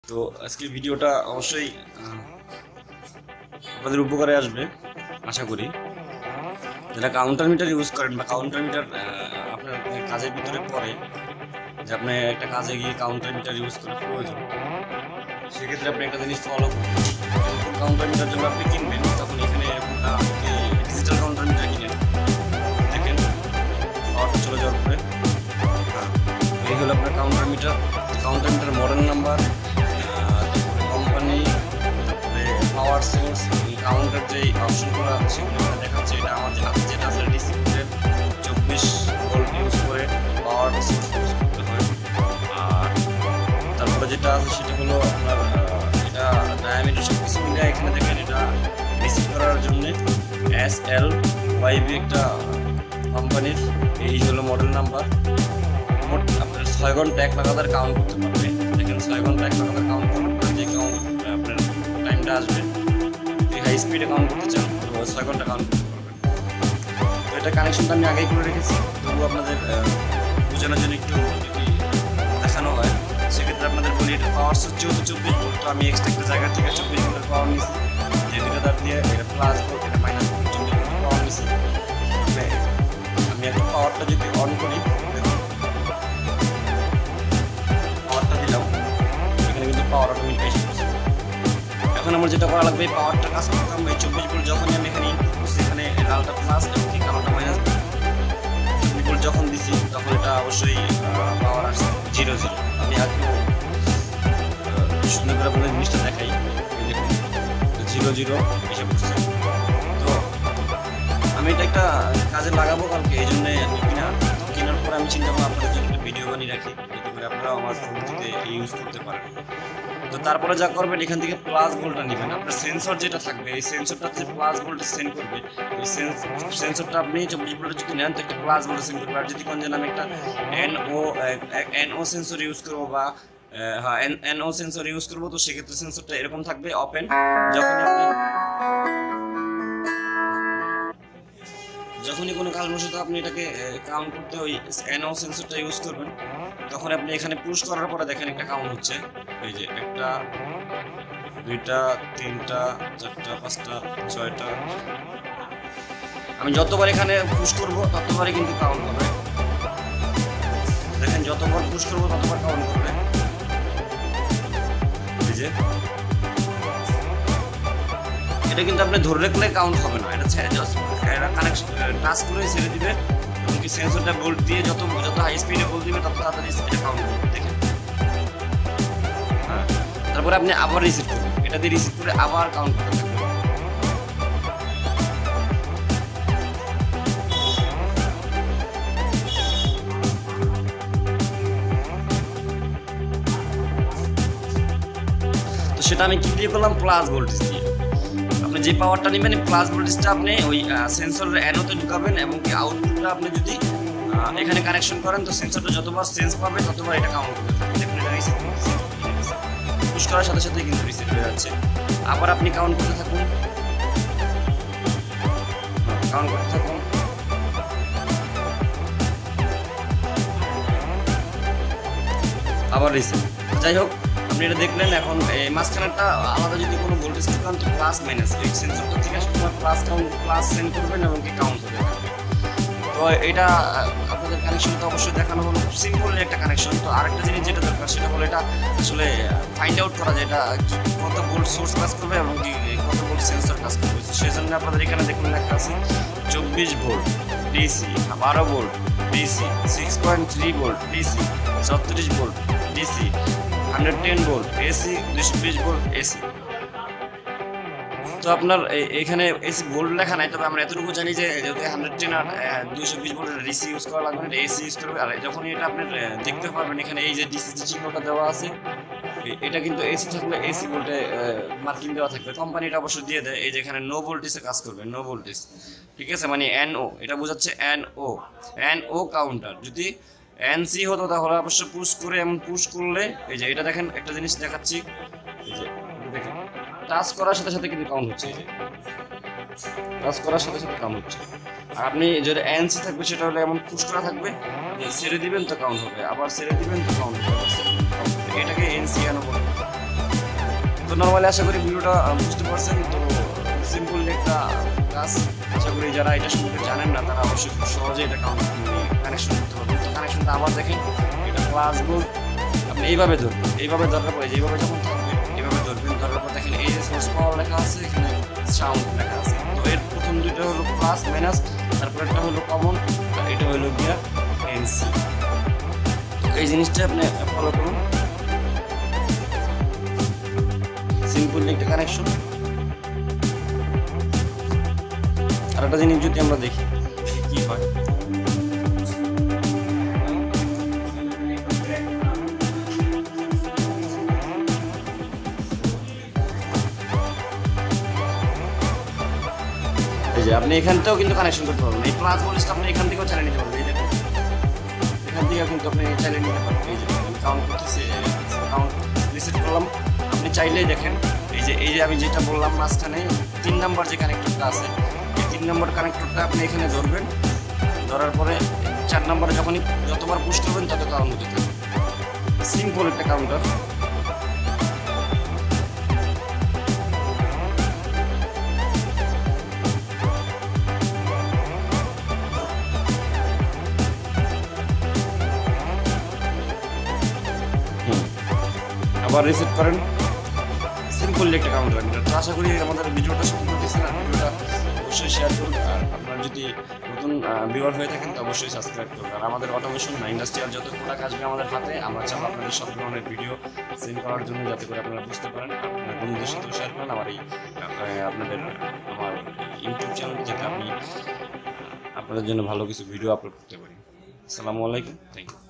তো আজকের ভিডিওটা অবশ্যই আপনাদের উপকারে আসবে আশা করি। যারা কাউন্টার মিটার ইউজ করেন বা কাউন্টার মিটার আপনার কাজের ভিতরে পড়ে, যে আপনি একটা কাজে গিয়ে কাউন্টার মিটার ইউজ করা প্রয়োজন, সেক্ষেত্রে আপনি একটা জিনিস ফলো করবেন। কাউন্টার মিটার যখন আপনি কিনবেন তখন এখানে ডিজিটাল কাউন্টার মিটার কিনেন, দেখেন পাওয়ারটা চলে যাওয়ার পরে এই হলো আপনার counter meter. Counter meter model number, company, তারপরে পাওয়ার সোর্স, কাউন্টার যে অপশনগুলো আছে সেগুলো দেখাচ্ছে। এটা আমার যেটা আছে ডিসিপ্লিনের 24 ভোল্ট ইউজ করে পাওয়ার সোর্স ইউজ করতে হয়। আর তারপরে যেটা আছে সেটা হলো আপনার এটা ডায়ামিটার সব কিছু মিলে এখানে দেখেন এটা রিসিভ করার জন্যে SL5 একটা কোম্পানির, এই হলো মডেল নাম্বার। মোট আপনার 6 ঘন্টা 1 লাগাতার কাউন্ট করতে পারবে। দেখেন 6 ঘন্টা 1 লাগাতার কাউন্ট করার পরে যে কাউন্ট আপনার টাইমটা আসবে, যদি হাই স্পিডে কাউন্ট করতে চান তো 6 ঘন্টা কাউন্ট করতে পারবেন। তো এটা কানেকশনটা আমি আগেই করে রেখেছি, তবু আপনাদের বোঝানোর জন্য একটু যদি দেখানো হয় সেক্ষেত্রে আপনাদের বলি এটা পাওয়ার সোর্স যেহেতু 24 ভোল্ট, তো আমি এক্সট্রা একটা জায়গা থেকে 24 ভোল্টের পাওয়ার নিয়েছি, যে দুটো তার দিয়ে এটা প্লাস ভোল্ট এটা মাইনাস ভোল্ট 24 ভোল্টের পাওয়ার নিয়েছি। আমি একটা পাওয়ারটা যদি অন করি, পাওয়ারটা দিলাম, এখানে কিন্তু পাওয়ার অটোমেটিক এসে গেছে। এখন আমার যেটা করা লাগবে, এই পাওয়ারটা কাজ করতাম এই 24 ভোল্ট যখনই আমি এখানে ইনপুট করছি, এখানে লালটা প্লাস এবং কি কালোটা মাইনাস। 24 ভোল্ট যখন দিছি তখন এটা অবশ্যই পাওয়ার আসছে 0 0। আমি আগে সুন্দর করে আপনাদের জিনিসটা দেখাই, দেখুন 0 0 এসে পড়ছে। তো আমি এটা একটা কাজে লাগাবো কালকে, এই জন্য কেনার পর আমি চিন্তা করলাম আপনাদের জন্য একটা ভিডিও বানিয়ে রাখি, যাতে করে আপনারা আমার ফোনটিতে ইউজ করতে পারেন। তো তারপরে যা করবেন, এখান থেকে প্লাস ভোল্টটা নেবেন। আপনার সেন্সর যেটা থাকবে, এই সেন্সরটা যে প্লাস ভোল্টে সেন্ড করবে, ওই সেন্সরটা আপনি 24 ভোল্টে যদি নেন তো একটা প্লাস ভোল্টে সেন্ড করবে। আর যদি কোন যেন আমি একটা NO সেন্সর ইউজ করবো বা হ্যাঁ NO সেন্সর ইউজ করবো, তো সেক্ষেত্রে সেন্সরটা এরকম থাকবে ওপেন। যখনই কোনো কারণবশত আপনি এটাকে কাউন্ট করতে ওই NO সেন্সরটা ইউজ করবেন, তখন আপনি এখানে পুশ করার পরে দেখেন একটা কাউন্ট হচ্ছে, এই যে 1টা 2টা 3টা 4টা 5টা 6টা। আমি যতবার এখানে পুশ করব ততবারই কিন্তু কাউন্ট হবে। দেখেন যতবার পুশ করব ততবার কাউন্ট করবে। এই যে এটা কিন্তু আপনি ধরে রাখলে কাউন্ট হবে না, এটা ছেড়ে জাস্ট এটা কানেকশন টাচ করে ছেড়ে দিবে, এবং কি সেন্সরটা ভোল্ট দিয়ে যত হাই স্পিডে ভোল্ট দিবে তত তাড়াতাড়ি স্পিডে কাউন্ট করবে। দেখেন হ্যাঁ, তারপরে আপনি আবার রিসেট করবেন, এটা দিয়ে রিসেট করে আবার কাউন্ট করতে থাকবেন। তো সেটা আমি কি দিয়ে করলাম, প্লাস ভোল্টেজ দিয়ে। আপনি যে পাওয়ারটা নেবেন প্লাস ভোল্টেজটা আপনি ওই সেন্সরের অ্যানোতে ঢুকাবেন, এবং কি আউটপুটটা আপনি যদি এখানে কানেকশন করেন তো সেন্সরটা যতবার সেন্স পাবে ততবার এটা কাউন্ট করবে। দেখুন এটা রিসেট পুশ করার সাথে সাথে কিন্তু রিসেট হয়ে যাচ্ছে। আবার আপনি কাউন্ট করতে থাকুন, কাউন্ট করতে থাকুন। আবার রিসেট। যাই হোক, আপনি এটা দেখলেন। এখন এই মাঝখানেরটা আলাদা যদি কোনো ভোল্টেজ ঢুকান তো প্লাস মাইনাস এই সেন্সরটা থেকে সময় প্লাস সেন্ড করবেন এবং কি কাউন্ট হতে থাকবে। তো এটা আপনাদের কানেকশনটা অবশ্যই দেখানো হলো, খুব সিম্পল একটা কানেকশন। তো আরেকটা জিনিস যেটা দরকার সেটা হলো এটা আসলে ফাইন্ড আউট করা, যে এটা কত ভোল্ট সোর্স কাজ করবে এবং কি কত ভোল্ট সেন্সর কাজ করবে। সেই জন্য আপনাদের এখানে দেখুন লেখা আছে 24 volt DC, 12 volt DC, 6.3 volt DC, 36 volt DC, 110 volt AC, 220 volt AC. তো আপনার এখানে এসি ভোল্ট লেখা নাই, তবে আমরা এতটুকু জানি যে যেহেতু 110 আর 220 ভোল্টের ডিসি ইউজ করা লাগবে, এটা এসি ইউজ করবে। আর যখনই এটা আপনি দেখতে পারবেন এখানে এই যে ডিসি যে চিহ্নটা দেওয়া আছে, এটা কিন্তু এসি থাকলে এসি ভোল্টে মার্কিং দেওয়া থাকবে। কোম্পানি এটা অবশ্যই দিয়ে দেয়, এই যে এখানে নো ভোল্টেজে কাজ করবে, নো ভোল্টেজ, ঠিক আছে, মানে NO এটা বোঝাচ্ছে NO কাউন্টার। যদি NC হতো তাহলে অবশ্য পুশ করে, এমন পুশ করলে এই যে এটা দেখেন একটা জিনিস দেখাচ্ছি, এই যে দেখেন টাচ করার সাথে সাথে কিন্তু কাউন্ট হচ্ছে, এই যে টাচ করার সাথে সাথে কাউন্ট হচ্ছে। আর আপনি যেটা NC থাকবে সেটা হলে এমন পুশ করা থাকবে, ছেড়ে দিবেন তো কাউন্ট হবে, আবার ছেড়ে দিবেন তো কাউন্ট হবে। এটাকে NC বলে। নর্মালি আশা করি ভিডিওটা বুঝতে পারছেন। তো সিম্পল একটা কাজ, আশা করি যারা এটা সম্পর্কে জানেন না তারা অবশ্যই খুব সহজে এটা কানেকশন করতে পারবেন। তো কানেকশনটা আবার দেখেন, এটা ক্লাস বোর্ড আপনি এইভাবে ধরবেন, এইভাবে ধরার পরে যেভাবে যখন থাকবে এইভাবে ধরবেন, ধরার পর দেখেন এই সোর্স পাওয়ার লেখা আছে, এখানে সাউন্ড লেখা আছে। তো এর প্রথম দুইটা হলো প্লাস মাইনাস, তারপর একটা হলো কমন, আর এটা হলো গিয়া এনসি। এই জিনিসটা আপনি ফলো করুন, সিম্পল একটা কানেকশন। আর একটা জিনিস যদি আমরা দেখি কি হয়, এই যে আপনি এখান থেকেও কিন্তু কানেকশন করতে পারবেন। এই প্লাস ভোল্টেজটা আপনি এখান থেকেও চালিয়ে নিতে পারবেন। এই দেখুন এখান থেকেও কিন্তু আপনি চালিয়ে নিতে পারবেন। এই যে আমি কাউন্ট করতেছি, কাউন্ট রিসেট করলাম। আপনি চাইলেই দেখেন এই যে আমি যেটা বললাম মাঝখানে 3 নাম্বার যে কানেক্টরটা আছে, এই 3 নাম্বার কানেক্টরটা আপনি এখানে ধরবেন, ধরার পরে 4 নাম্বারে যখনই যতবার পুশ করবেন তত কাউন্ট হতে থাকবে। সিম্পল একটা কাউন্টার। আবার রিসেট করেন, সিম্পল একটা কাউন্টার। তো আশা করি আমাদের ভিডিওটা শুরু করতেছি না, ভিডিওটা অবশ্যই শেয়ার করুন। আর আপনারা যদি নতুন ভিউয়ার হয়ে থাকেন তো অবশ্যই সাবস্ক্রাইব করুন। আর আমাদের অটোমেশন না ইন্ডাস্ট্রিয়াল যত প্রোডাক্ট আসবে আমাদের হাতে, আমরা চাবো আপনাদের সব ধরনের ভিডিও সেন্ড করার জন্য, যাতে করে আপনারা বুঝতে পারেন, আপনার বন্ধুদের সাথেও শেয়ার করেন আমার আমার ইউটিউব চ্যানেল, যাতে আমি আপনাদের জন্য ভালো কিছু ভিডিও আপলোড করতে পারি। আসসালামু আলাইকুম, থ্যাংক ইউ।